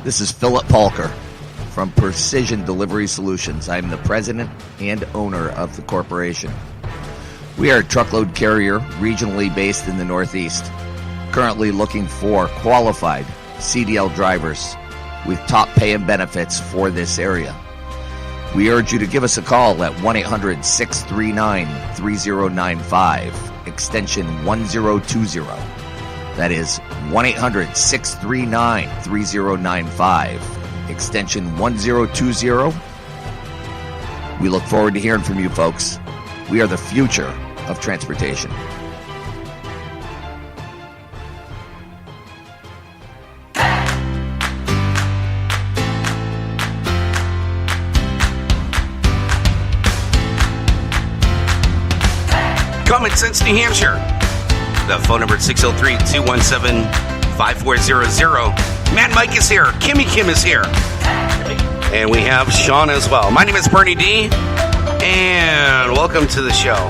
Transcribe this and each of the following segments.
This is Philip Palker from Precision Delivery Solutions. I'm the president and owner of the corporation. We are a truckload carrier regionally based in the Northeast, currently looking for qualified CDL drivers with top pay and benefits for this area. We urge you to give us a call at 1-800-639-3095, extension 1020. That is 1-800-639-3095, extension 1020. We look forward to hearing from you folks. We are the future of transportation. Common Sense, New Hampshire. The phone number is 603-217-5400. Matt Mike is here. Kimmy Kim is here. And we have Sean as well. My name is Bernie D. And welcome to the show.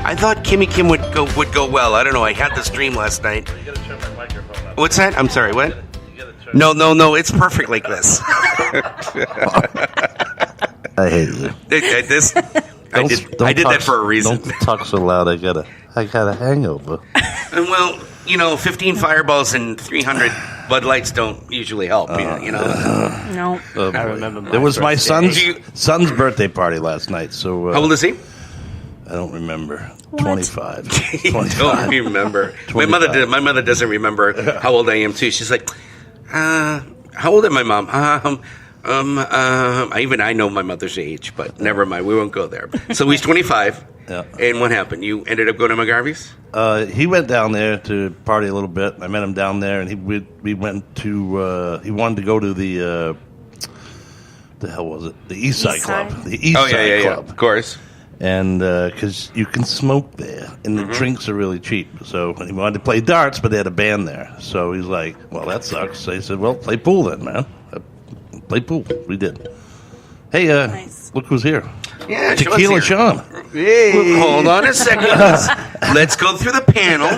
I thought Kimmy Kim would go well. I don't know. I had this dream last night. You gotta turn my microphone up. What's that? I'm sorry, what? You gotta turn No. It's perfect like this. I hate you. I did that for a reason. Don't talk so loud. I got a hangover. And well, 15 fireballs and 300 Bud Lights don't usually help. No. I remember. It was my son's birthday party last night. So how old is he? I don't remember. What? 25. Don't remember. My mother doesn't remember how old I am too. She's like, how old am I, Mom? I know my mother's age, but never mind. We won't go there. So he's 25. Yeah. And what happened? You ended up going to McGarvey's? He went down there to party a little bit. I met him down there, and we went to. He wanted to go to the hell was it? The East Side Club. The East Side Club. Of course. And because you can smoke there, and the drinks are really cheap. So he wanted to play darts, but they had a band there. So he's like, "Well, that sucks." So he said, "Well, play pool then, man." Play pool. We did. Hey, Nice. Look who's here. Yeah, Tequila Sean. Hey. Hold on a second. Let's go through the panel.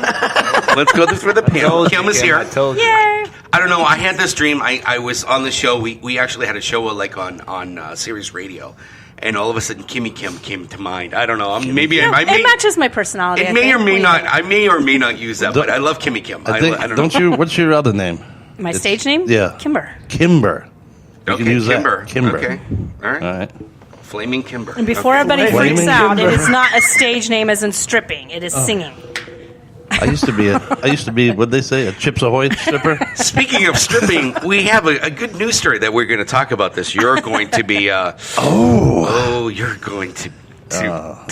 Kim is here. Yay! I don't know. I had this dream. I was on the show. We actually had a show like on Sirius Radio, and all of a sudden Kimmy Kim came to mind. I don't know. I may It matches my personality. I may or may not use that, but I love Kimmy Kim. I don't know. You? What's your other name? My stage name? Yeah. Kimber. Kimber. You Okay, can use Kimber. that. Kimber. Okay. All right. All right. Flaming Kimber. And before Okay. everybody freaks Flaming out, Kimber. it is not a stage name as in stripping. It is singing. I used to be. What'd they say? A Chips Ahoy stripper. Speaking of stripping, we have a good news story that we're going to talk about. This you're going to be. You're going to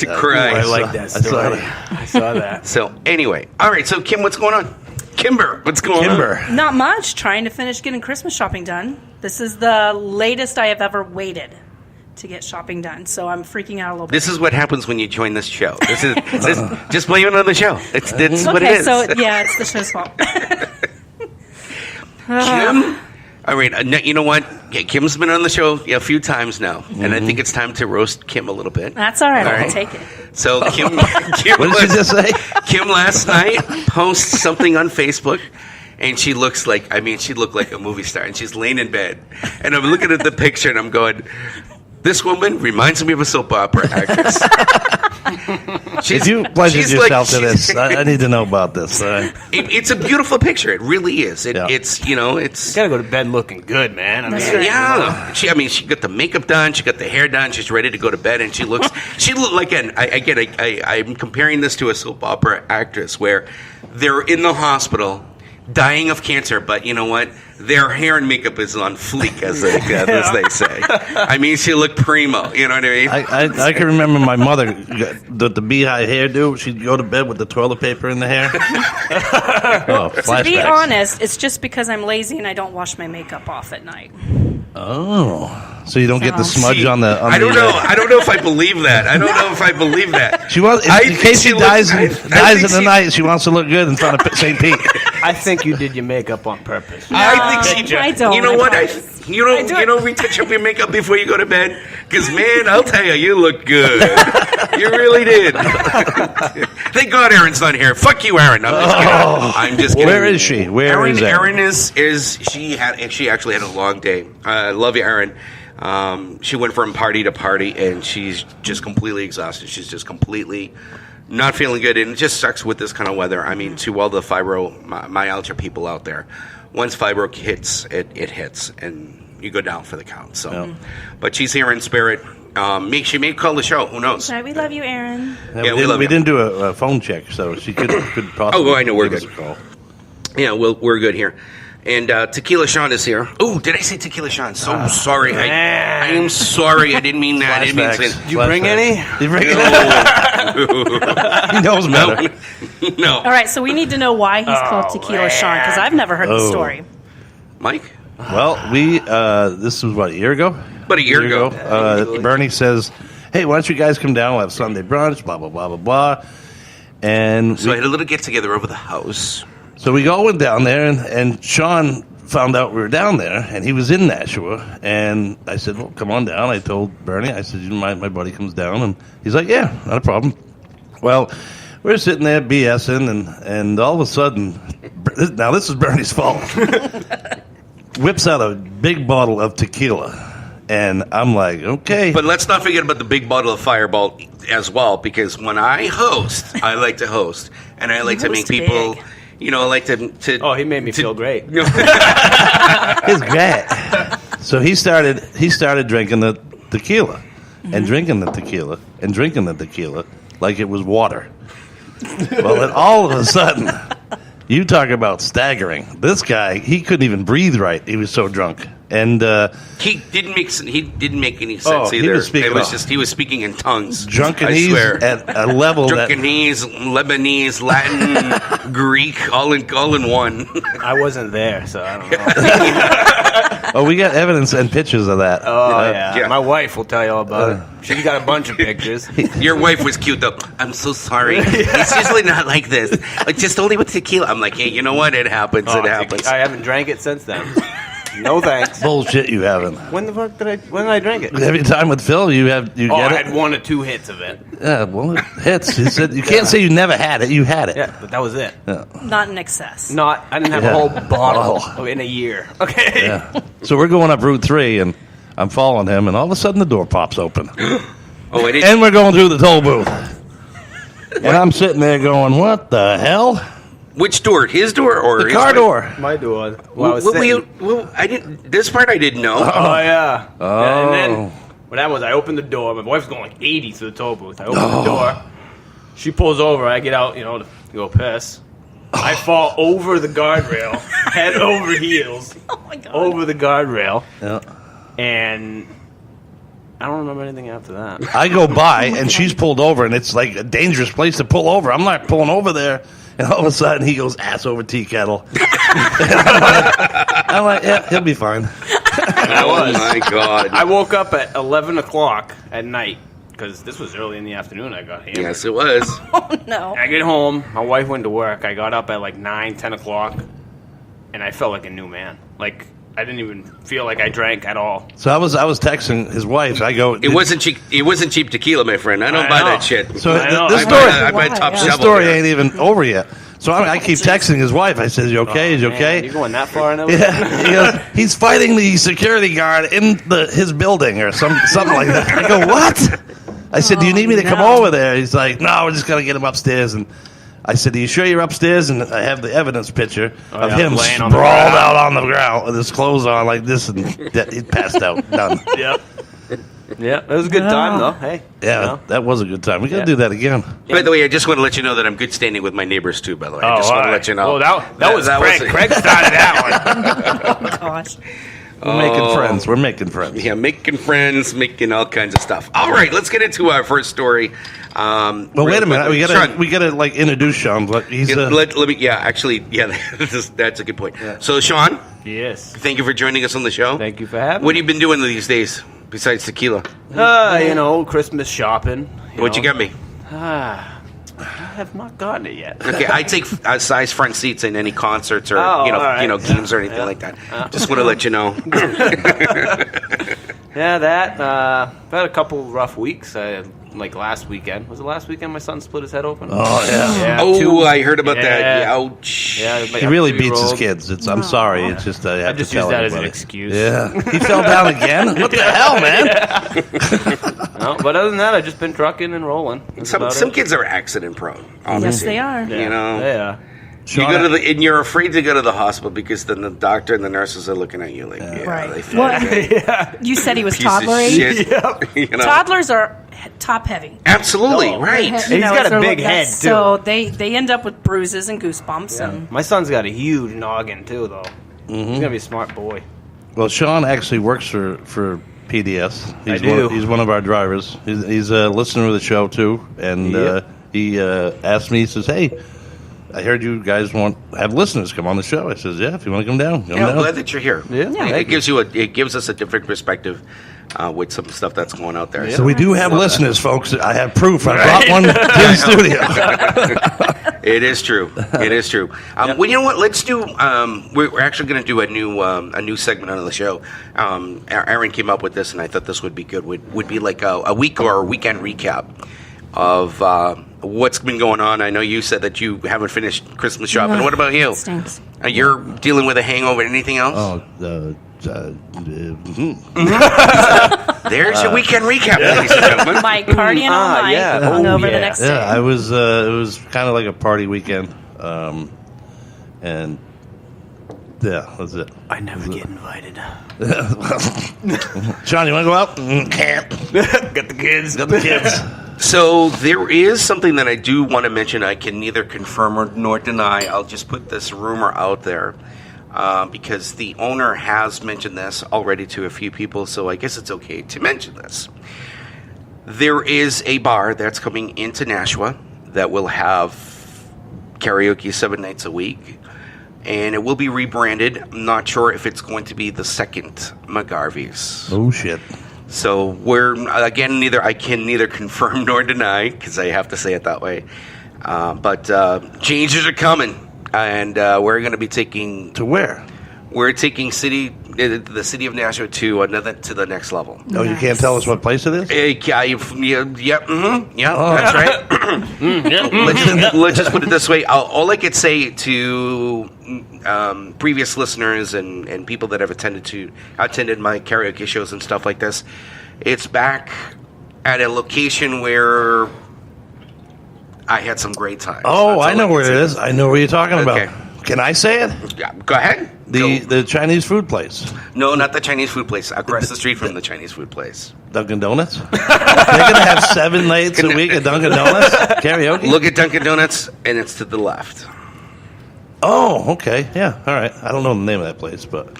cry. I like that story. I saw that. So anyway, all right. So Kim, what's going on? Kimber, what's going on? Not much. Trying to finish getting Christmas shopping done. This is the latest I have ever waited to get shopping done, so I'm freaking out a little bit. This is what happens when you join this show. This just blame it on the show. It's what it is. So yeah, it's the show's fault. Kim, all right. You know what? Yeah, Kim's been on the show a few times now, and I think it's time to roast Kim a little bit. That's all right. All I'll right. take it. So Kim, What did you just say? Kim last night posts something on Facebook, and she looked like a movie star, and she's laying in bed, and I'm looking at the picture, and I'm going, this woman reminds me of a soap opera actress. If you pleasured yourself to this, I need to know about this. It's a beautiful picture. It really is. Yeah. It's You gotta go to bed looking good, man. I mean, That's right. yeah. She got the makeup done. She got the hair done. She's ready to go to bed, and she looked like I'm comparing this to a soap opera actress where they're in the hospital dying of cancer, but you know what? Their hair and makeup is on fleek, as they say. I mean, she looked primo. You know what I mean? I can remember my mother, the beehive hairdo. She'd go to bed with the toilet paper in the hair. To be honest, it's just because I'm lazy and I don't wash my makeup off at night. Oh, so you don't get the smudge on the. I don't know. I don't know if I believe that. She wants, in case she dies in the night, she wants to look good in front of St. Pete. I think you did your makeup on purpose. I think she. I don't. You know I what? promise. You don't retouch up your makeup before you go to bed? Because, man, I'll tell you, you look good. You really did. Thank God Erin's not here. Fuck you, Erin. I'm just kidding. Where is she? Where is Erin? Erin is she actually had a long day. I love you, Erin. She went from party to party, and she's just completely exhausted. She's just completely not feeling good, and it just sucks with this kind of weather. I mean, to all the fibromyalgia people out there, once fibro hits, it hits, and you go down for the count. So, but she's here in spirit. She may call the show. Who knows? Right, we love you, Erin. Yeah, we love we you. didn't do a phone check, so she could possibly. Oh, I know, we're give us good. a call. Yeah, we're good here. And Tequila Sean is here. Oh, did I say Tequila Sean? So sorry. I am sorry. I didn't mean that. I didn't mean to say You bring any? You bring any? He knows better. No. All right, so we need to know why he's called Tequila Sean, because I've never heard the story. Mike? Well, this was what, a year ago? About a year ago. Bernie says, "Hey, why don't you guys come down? We'll have Sunday brunch, blah, blah, blah, blah, blah." And So I had a little get-together over the house. so we all went down there, and Sean found out we were down there, and he was in Nashua. And I said, "Well, come on down." I told Bernie, I said, my buddy comes down. And he's like, "Yeah, not a problem." Well, we're sitting there BSing, and all of a sudden, now this is Bernie's fault, whips out a big bottle of tequila. And I'm like, okay. But let's not forget about the big bottle of Fireball as well, because when I host, I like to host. And I like to make host people, big. I like to... Oh, he made me feel great. It's great. So he started drinking the tequila, and drinking the tequila, and drinking the tequila like it was water. Well, then all of a sudden, you talk about staggering. This guy, he couldn't even breathe right. He was so drunk. And He didn't make any sense he either. was speaking- It was just he was speaking in tongues. I drunkenese swear. at a level that Drunkenese, Lebanese, Latin, Greek, all in one. I wasn't there, so I don't know. we got evidence and pictures of that. Oh, yeah. Yeah. My wife will tell you all about it. She's got a bunch of pictures. Your wife was cute though. I'm so sorry. It's usually not like this. Like just only with tequila. I'm like, hey, you know what? It happens. Oh, it happens. I haven't drank it since then. No thanks. Bullshit, you haven't. When did I drink it? Every time with Phil, you I get it. had 1 or 2 hits of it. Yeah, well, it hits. He said you can't say you never had it. You had it. Yeah, but that was it. Not in excess. I didn't have a whole bottle in a year. Okay. Yeah. So we're going up Route 3, and I'm following him, and all of a sudden the door pops open. Oh, I didn't. And we're going through the toll booth. And I'm sitting there going, what the hell? Which door? His door or The his car door. My door. Well, I was Well, sitting- I didn't. This part I didn't know. Oh, yeah. Oh. And then what that was, I opened the door. My wife's going like 80 through the toll booth. I open the door. She pulls over. I get out, to go piss. I fall over the guardrail, head over heels, Oh my god. over the guardrail, Yeah. and I don't remember anything after that. I go by, and she's pulled over, and it's like a dangerous place to pull over. I'm not pulling over there. And all of a sudden, he goes ass over tea kettle. I'm like, yeah, he'll be fine. Oh my god. I woke up at 11 o'clock at night, because this was early in the afternoon. I got hammered. Yes, it was. Oh no. I get home. My wife went to work. I got up at like 9, 10 o'clock, and I felt like a new man. Like, I didn't even feel like I drank at all. So I was texting his wife. I go, It wasn't cheap. It wasn't cheap tequila, my friend. I don't I buy know. that shit. So I know. this I story, I buy top This this shovel. story here. ain't even over yet. So I keep texting his wife. I says, "You okay? Is you Man, okay?" You going that far now? Yeah, he goes, he's fighting the security guard in his building or something like that. I go, what? I said, do you need me to come no. over there? He's like, no, we're just gonna get him upstairs. And I said, are you sure you're upstairs? And I have the evidence picture of yeah, him laying on the sprawled ground. out on the ground with his clothes on like this, and he passed out. Done. Yep. Yeah, it was a good time though. Hey. Yeah, that was a good time. We gotta Yeah. do that again. By the way, I just want to let you know that I'm good standing with my neighbors too. By the way, I Oh, just want to all let you right. know. Oh, that was Craig. was- Craig started that one. Gosh. We're making friends. We're making friends. Yeah, making friends, making all kinds of stuff. All right, let's get into our first story. Well, wait a minute. We gotta like introduce Sean. But he's let me. Yeah, actually, yeah, that's a good point. So, Sean, Yes. thank you for joining us on the show. Thank you for having What have you been doing these days besides tequila? Christmas shopping. What you got me? have not gotten it yet. Okay, I take size front seats in any concerts or Oh, all right. games or anything like that. Just want to let you know. Yeah, that. I've had a couple rough weeks. Like last weekend. Was it last weekend my son split his head open? Oh, yeah. Oh, I heard about that. Yeah. Ouch. Yeah, He really beats his kids. I'm sorry. It's just I have I just to tell use that as an everybody. excuse. Yeah, he fell down again. What the hell, man? No, but other than that, I've just been trucking and rolling. That's about Some it. kids are accident prone. Yes, Obviously. they are. You know. Yeah. You go to and you're afraid to go to the hospital because then the doctor and the nurses are looking at you like, Right. they feel Well, like You said he was piece of toddler age. shit. You know? Toddlers are top heavy. Absolutely Oh, right. You He's know, got a so big that's- head, too. So they end up with bruises and goosebumps. And My son's got a huge noggin too, though. He's gonna be a smart boy. Well, Sean actually works for PDS. He's I do. He's one of our drivers. He's a listener of the show too, and Yep. he asked me. He says, "Hey, I heard you guys have listeners come on the show." I says, "Yeah, if you want to come down, come Yeah, I'm down." glad that you're here. Yeah. It gives us a different perspective with some stuff that's going out there. So we do have listeners, folks. I have proof. I brought one to the studio. It is true. It is true. Well, you know what? Let's do. We're actually going to do a new segment on the show. Aaron came up with this, and I thought this would be good. Would be like a week or a weekend recap of what's been going on. I know you said that you haven't finished Christmas shopping. Ugh, What about you? it stinks. You're dealing with a hangover. Anything else? Oh, There's your weekend recap, ladies and gentlemen. my partying all night, yeah. hungover Oh, the yeah. next day. yeah, I was. It was kind of like a party weekend, and yeah, that's it. I never get invited. John, you want to go out? Can't. Got the kids. Got the kids. So there is something that I do want to mention. I can neither confirm or nor deny. I'll just put this rumor out there because the owner has mentioned this already to a few people, so I guess it's okay to mention this. There is a bar that's coming into Nashua that will have karaoke 7 nights a week, and it will be rebranded. I'm not sure if it's going to be the second McGarvey's. Oh shit. So I can neither confirm nor deny because I have to say it that way. But changes are coming, and we're going to be taking To where? the city of Nashua to the next level. Oh, you can't tell us what place it is? That's right. Let's just put it this way. All I could say to previous listeners and people that have attended my karaoke shows and stuff like this, it's back at a location where I had some great times. Oh, That's I all know can where say. it is. I know what you're talking Okay. about. Can I say it? Yeah, go ahead. The Chinese food place, No, not the Chinese food place. Across the street from the Chinese food place. Dunkin' Donuts. They're gonna have 7 nights a week at Dunkin' Donuts karaoke. Look at Dunkin' Donuts, and it's to the left. Oh, okay, yeah, all right. I don't know the name of that place, but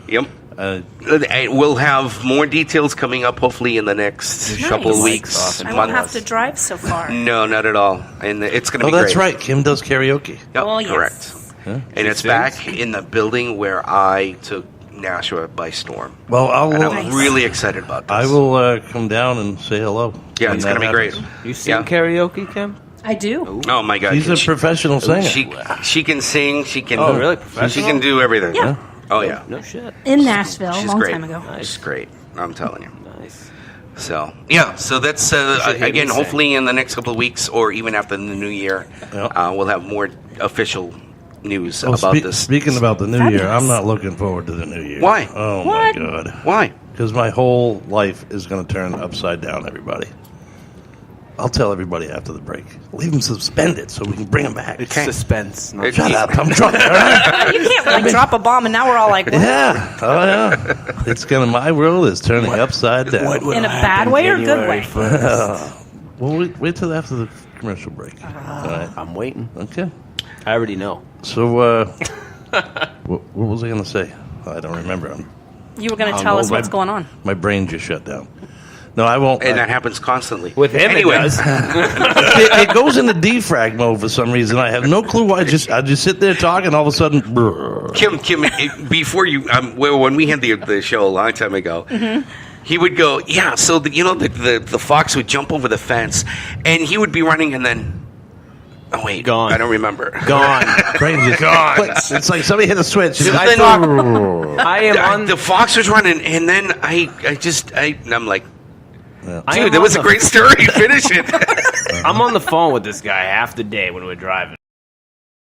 Yep. We'll have more details coming up, hopefully, in the next Nice. couple of weeks. I won't have to drive so far. No, not at all. And it's going to oh, be that's great. right. Kim does karaoke. Yep, Oh, yes. correct. And it's back in the building where I took Nashua by storm. Well, And I'll. I'm Nice. really excited about this. I will come down and say hello. Yeah, when it's that going to be great. happens. You sing Yeah. karaoke, Kim? I do. Oh my God! He's a professional singer. She can sing. She can. Oh, really? She Professional? can do everything. Yeah. Oh yeah. No shit. In Nashville, She's a long great. time ago. She's great. I'm telling you. Nice. So yeah, so that's should hear again. me sing. Hopefully, in the next couple of weeks, or even after the new year, Yeah. we'll have more official news Well, about this. Speaking about the new year, Fabulous. I'm not looking forward to the new year. Why? Oh What? my God! Why? Because my whole life is going to turn upside down. Everybody. I'll tell everybody after the break. Leave them suspended so we can bring them back. It's suspense. Not It's- Shut up! I'm drunk. All right? You can't like drop a bomb and now we're all like, what? Yeah. Oh yeah. It's gonna. My world is turning upside down. In a bad way or good way? Well, wait till after the commercial break. All right. I'm waiting. Okay. I already know. So, what was I going to say? I don't remember. You were going to tell us my- what's going on. My brain just shut down. No, I won't. And that happens constantly. With him, anyway, it does. it goes into defrag mode for some reason. I have no clue why. I just sit there talking. All of a sudden, brrr. Kim, before you, when we had the show a long time ago, he would go, yeah. So the fox would jump over the fence, and he would be running, and then Oh wait, Gone. I don't remember. Gone. Brain just clicks. It's like somebody hit a switch. Dude, I I am on the Fox was running, and then I'm like, I am dude, that on was a the- great story. Finish it. I'm on the phone with this guy half the day when we're driving.